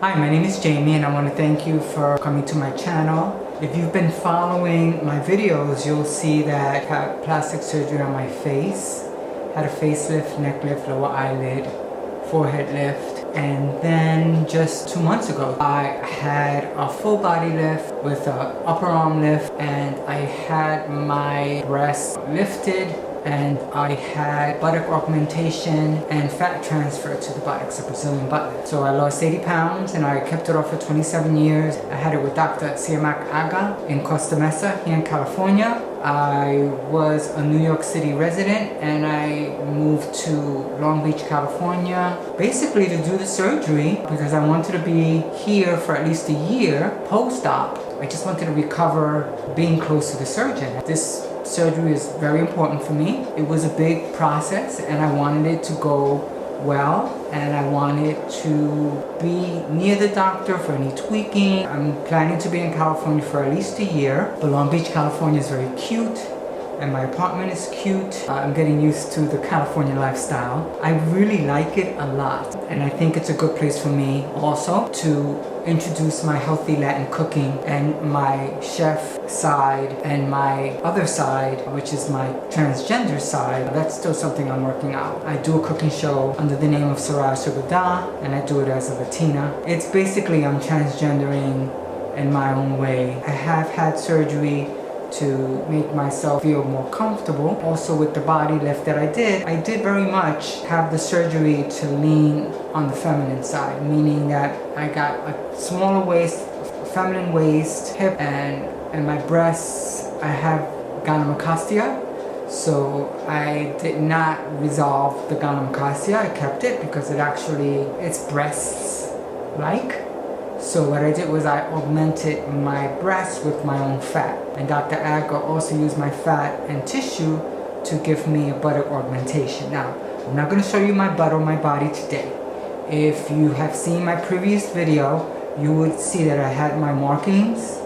Hi, my name is Jamie and I want to thank you for coming to my channel. If you've been following my videos, you'll see that I had plastic surgery on my face. Had a facelift, neck lift, lower eyelid, forehead lift. And then just 2 months ago, I had a full body lift with an upper arm lift, and I had my breast lifted, and I had buttock augmentation and fat transfer to the buttocks, a Brazilian butt lift. So I lost 80 pounds and I kept it off for 27 years. I had it with Dr. Aga in Costa Mesa here in California. I was a New York City resident and I moved to Long Beach, California, basically to do the surgery because I wanted to be here for at least a year post-op. I just wanted to recover being close to the surgeon. This surgery is very important for me. It was a big process and I wanted it to go well, and I wanted to be near the doctor for any tweaking. I'm planning to be in California for at least a year. But Long Beach, California is very cute and my apartment is cute. I'm getting used to the California lifestyle. I really like it a lot, and I think it's a good place for me also to introduce my healthy Latin cooking and my chef side and my other side, which is my transgender side. That's still something I'm working out. I do a cooking show under the name of Soraya Sugada, and I do it as a Latina. It's basically I'm transgendering in my own way. I have had surgery to make myself feel more comfortable. Also with the body lift that I did very much have the surgery to lean on the feminine side, meaning that I got a smaller waist, feminine waist, hip, and my breasts, I have gynecomastia. So I did not resolve the gynecomastia, I kept it because it's breasts like. So what I did was I augmented my breasts with my own fat. And Dr. Aga also used my fat and tissue to give me a buttock augmentation. Now, I'm not going to show you my butt or my body today. If you have seen my previous video, you would see that I had my markings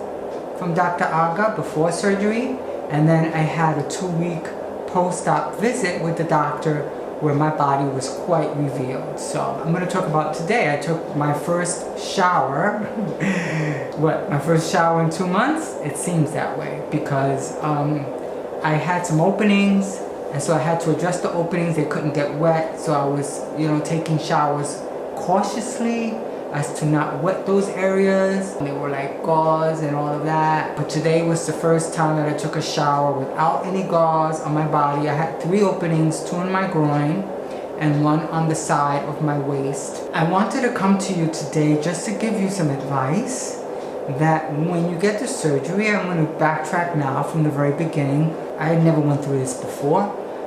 from Dr. Aga before surgery. And then I had a 2-week post-op visit with the doctor where my body was quite revealed. So I'm going to talk about today. I took my first shower. My first shower in 2 months? It seems that way because I had some openings, and so I had to address the openings. They couldn't get wet, so I was, taking showers cautiously as to not wet those areas. They were like gauze and all of that. But today was the first time that I took a shower without any gauze on my body. I had 3 openings, 2 in my groin and 1 on the side of my waist. I wanted to come to you today just to give you some advice that when you get the surgery, I'm going to backtrack now from the very beginning. I never went through this before.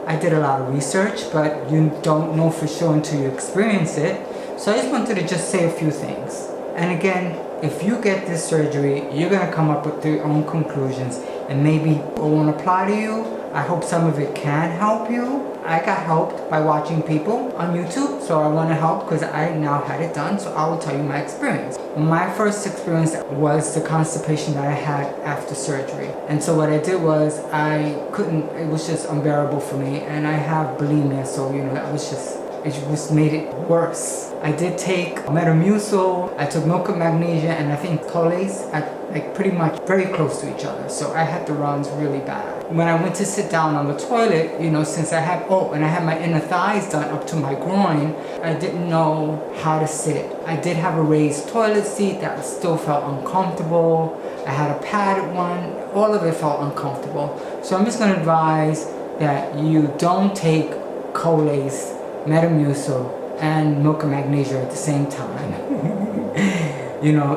I did a lot of research, but you don't know for sure until you experience it. So I just wanted to just say a few things. And again, if you get this surgery, you're going to come up with your own conclusions, and maybe it won't apply to you. I hope some of it can help you. I got helped by watching people on YouTube, so I want to help because I now had it done, so I will tell you my experience. My first experience was the constipation that I had after surgery. And so what I did was it was just unbearable for me, and I have bulimia, so it just made it worse. I did take Metamucil, I took milk of magnesia, and I think Colace, like pretty much very close to each other. So I had the runs really bad. When I went to sit down on the toilet, since I had my inner thighs done up to my groin, I didn't know how to sit. I did have a raised toilet seat that still felt uncomfortable. I had a padded one. All of it felt uncomfortable. So I'm just going to advise that you don't take Colace, Metamucil, and milk of magnesia at the same time.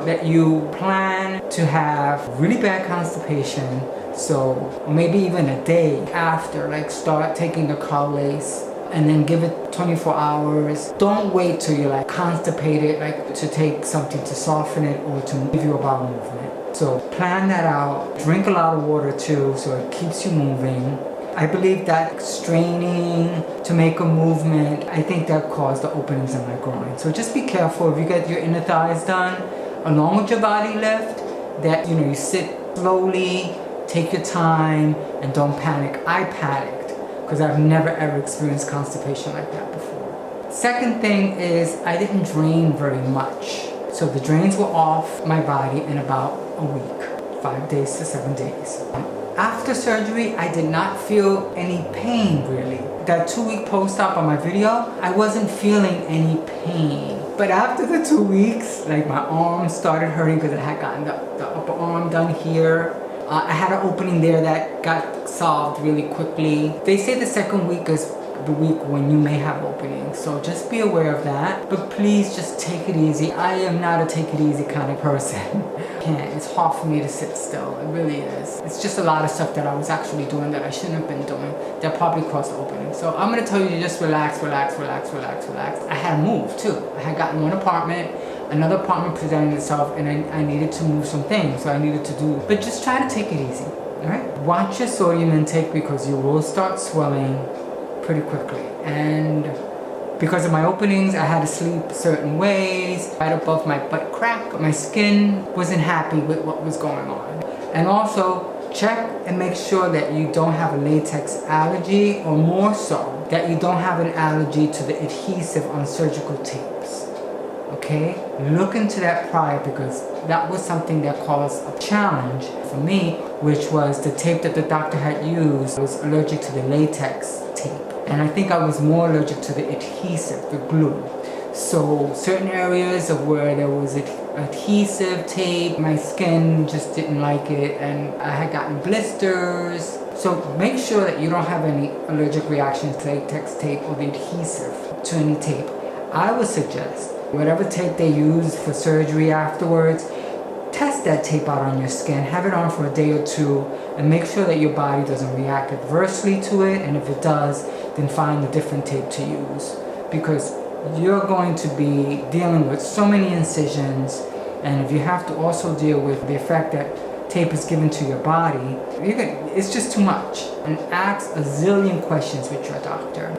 That you plan to have really bad constipation, so maybe even a day after, start taking the Colace and then give it 24 hours. Don't wait till you're constipated, to take something to soften it or to give you a bowel movement. So plan that out. Drink a lot of water too, so it keeps you moving. I believe that straining to make a movement, I think that caused the openings in my groin. So just be careful if you get your inner thighs done along with your body lift, that you sit slowly, take your time, and don't panic. I panicked because I've never ever experienced constipation like that before. Second thing is I didn't drain very much. So the drains were off my body in about a week, 5 days to 7 days. After surgery, I did not feel any pain really. That 2-week post-op on my video, I wasn't feeling any pain. But after the 2 weeks, like my arm started hurting because I had gotten the upper arm done here. I had an opening there that got solved really quickly. They say the second week is the week when you may have openings, so just be aware of that. But please just take it easy. I am not a take it easy kind of person. It's hard for me to sit still. It really is. It's just a lot of stuff that I was actually doing that I shouldn't have been doing that probably caused the opening. So I'm going to tell you to just relax, relax, relax, relax, relax. I had to move too. I had gotten one apartment, another apartment presented itself, and I needed to move some things, so I needed to do. But just try to take it easy, all right? Watch your sodium intake because you will start swelling pretty quickly. And because of my openings, I had to sleep certain ways, right above my butt crack. My skin wasn't happy with what was going on. And also, check and make sure that you don't have a latex allergy, or more so, that you don't have an allergy to the adhesive on surgical tapes. Okay? Look into that prior, because that was something that caused a challenge for me, which was the tape that the doctor had used was allergic to the latex tape. And I think I was more allergic to the adhesive, the glue. So certain areas of where there was adhesive tape, my skin just didn't like it, and I had gotten blisters. So make sure that you don't have any allergic reactions to latex tape or the adhesive to any tape. I would suggest whatever tape they use for surgery afterwards, test that tape out on your skin, have it on for a day or two, and make sure that your body doesn't react adversely to it, and if it does, then find a different tape to use. Because you're going to be dealing with so many incisions, and if you have to also deal with the effect that tape is given to your body, it's just too much. And ask a zillion questions with your doctor.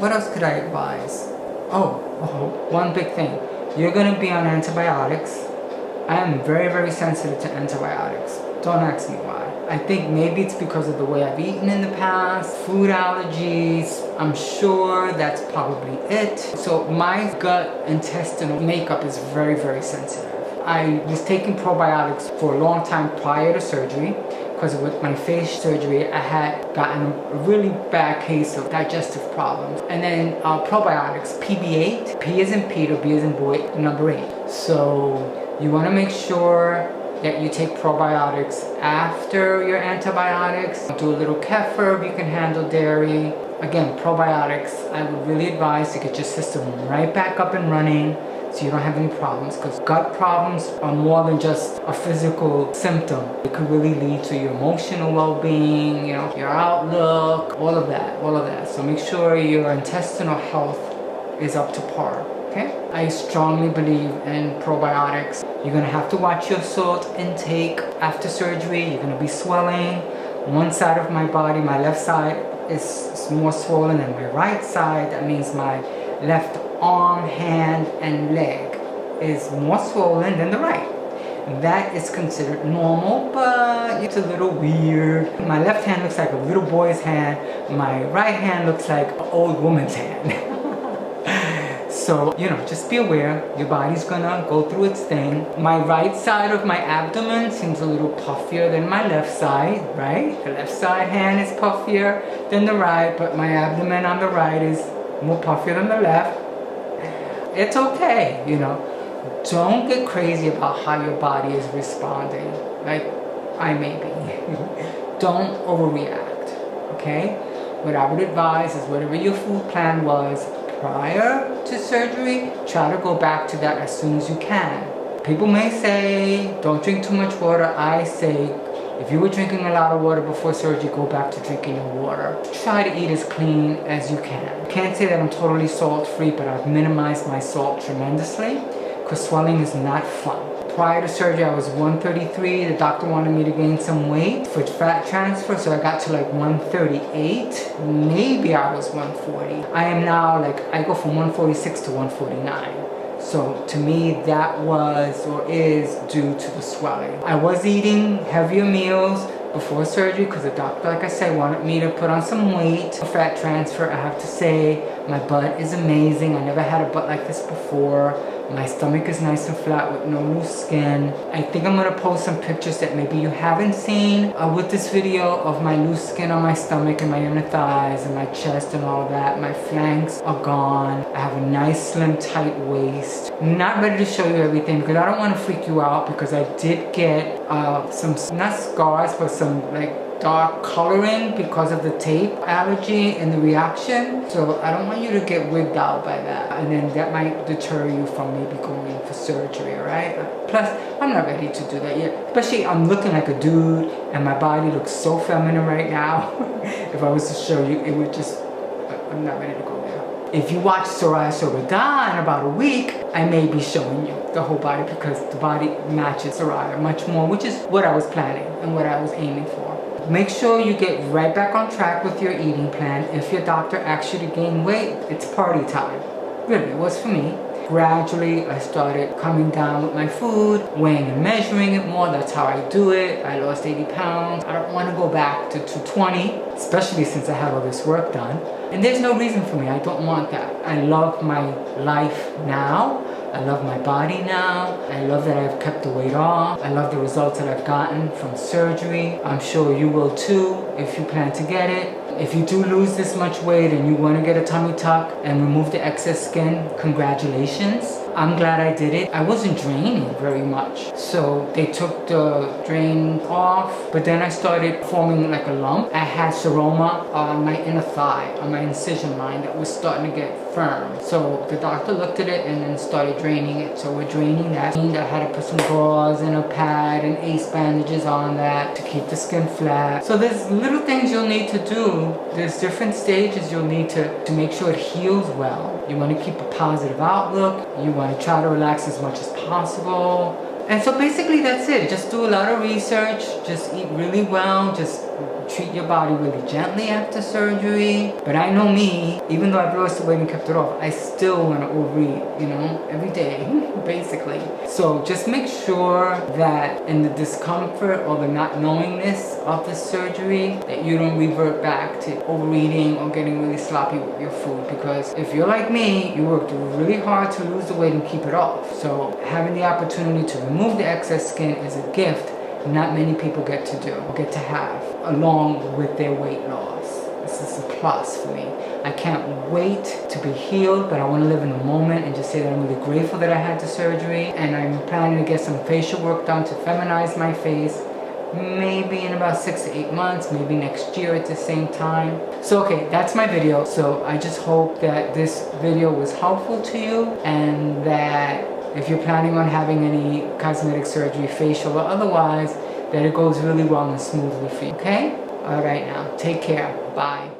What else could I advise? One big thing. You're going to be on antibiotics. I am very, very sensitive to antibiotics. Don't ask me why. I think maybe it's because of the way I've eaten in the past, food allergies. I'm sure that's probably it. So my gut intestinal makeup is very, very sensitive. I was taking probiotics for a long time prior to surgery, because with my face surgery, I had gotten a really bad case of digestive problems. And then probiotics, PB8, P as in Peter, B as in boy, number 8. So you want to make sure that you take probiotics after your antibiotics. Do a little kefir if you can handle dairy. Again, probiotics, I would really advise to get your system right back up and running so you don't have any problems, because gut problems are more than just a physical symptom. It could really lead to your emotional well-being, your outlook, all of that. So make sure your intestinal health is up to par. Okay? I strongly believe in probiotics. You're going to have to watch your salt intake after surgery. You're going to be swelling. One side of my body, my left side, is more swollen than my right side. That means my left arm, hand, and leg is more swollen than the right. That is considered normal, but it's a little weird. My left hand looks like a little boy's hand. My right hand looks like an old woman's hand. So, just be aware, your body's gonna go through its thing. My right side of my abdomen seems a little puffier than my left side, right? The left side hand is puffier than the right, but my abdomen on the right is more puffier than the left. It's okay, Don't get crazy about how your body is responding, like I may be. Don't overreact, okay? What I would advise is whatever your food plan was prior to surgery, try to go back to that as soon as you can. People may say, don't drink too much water. I say, if you were drinking a lot of water before surgery, go back to drinking your water. Try to eat as clean as you can. Can't say that I'm totally salt-free, but I've minimized my salt tremendously, because swelling is not fun. Prior to surgery, I was 133. The doctor wanted me to gain some weight for fat transfer, so I got to like 138. Maybe I was 140. I am now I go from 146 to 149. So to me, that was or is due to the swelling. I was eating heavier meals before surgery because the doctor, like I said, wanted me to put on some weight. For fat transfer, I have to say, My butt is amazing. I never had a butt like this before. My stomach is nice and flat with no loose skin. I think I'm gonna post some pictures that maybe you haven't seen with this video of my loose skin on my stomach and my inner thighs and my chest and all that. My flanks are gone. I have a nice slim tight waist. I'm not ready to show you everything because I don't want to freak you out, because I did get some, not scars, but some like dark coloring because of the tape allergy and the reaction. So I don't want you to get wigged out by that, and then that might deter you from maybe going for surgery, alright? Plus, I'm not ready to do that yet. Especially, I'm looking like a dude and my body looks so feminine right now. If I was to show you, it would just, I'm not ready to go there. If you watch Soraya Sorada in about a week, I may be showing you the whole body, because the body matches Soraya much more, which is what I was planning and what I was aiming for. Make sure you get right back on track with your eating plan. If your doctor asks you to gain weight, it's party time. Really, it was for me. Gradually, I started coming down with my food, weighing and measuring it more. That's how I do it. I lost 80 pounds. I don't want to go back to 220, especially since I have all this work done. And there's no reason for me. I don't want that. I love my life now. I love my body now. I love that I've kept the weight off. I love the results that I've gotten from surgery. I'm sure you will too if you plan to get it. If you do lose this much weight and you want to get a tummy tuck and remove the excess skin, congratulations. I'm glad I did it. I wasn't draining very much, so they took the drain off, but then I started forming like a lump. I had seroma on my inner thigh, on my incision line, that was starting to get firm. So the doctor looked at it and then started draining it. So we're draining that. I had to put some gauze and a pad and ace bandages on that to keep the skin flat. So there's little things you'll need to do. There's different stages you'll need to make sure it heals well. You want to keep a positive outlook. You want to try to relax as much as possible. And so basically that's it. Just do a lot of research. Just eat really well. Just treat your body really gently after surgery. But I know me, even though I've lost the weight and kept it off, I still want to overeat, you know, every day, basically. So just make sure that in the discomfort or the not knowingness of the surgery, that you don't revert back to overeating or getting really sloppy with your food. Because if you're like me, you worked really hard to lose the weight and keep it off. So having the opportunity to remove the excess skin is a gift not many people get to do, or get to have, along with their weight loss. This is a plus for me. I can't wait to be healed, but I want to live in the moment and just say that I'm really grateful that I had the surgery, and I'm planning to get some facial work done to feminize my face, maybe in about 6 to 8 months, maybe next year at the same time. So okay, that's my video. So I just hope that this video was helpful to you, and that if you're planning on having any cosmetic surgery, facial or otherwise, that it goes really well and smoothly for you, okay? All right now, take care, bye.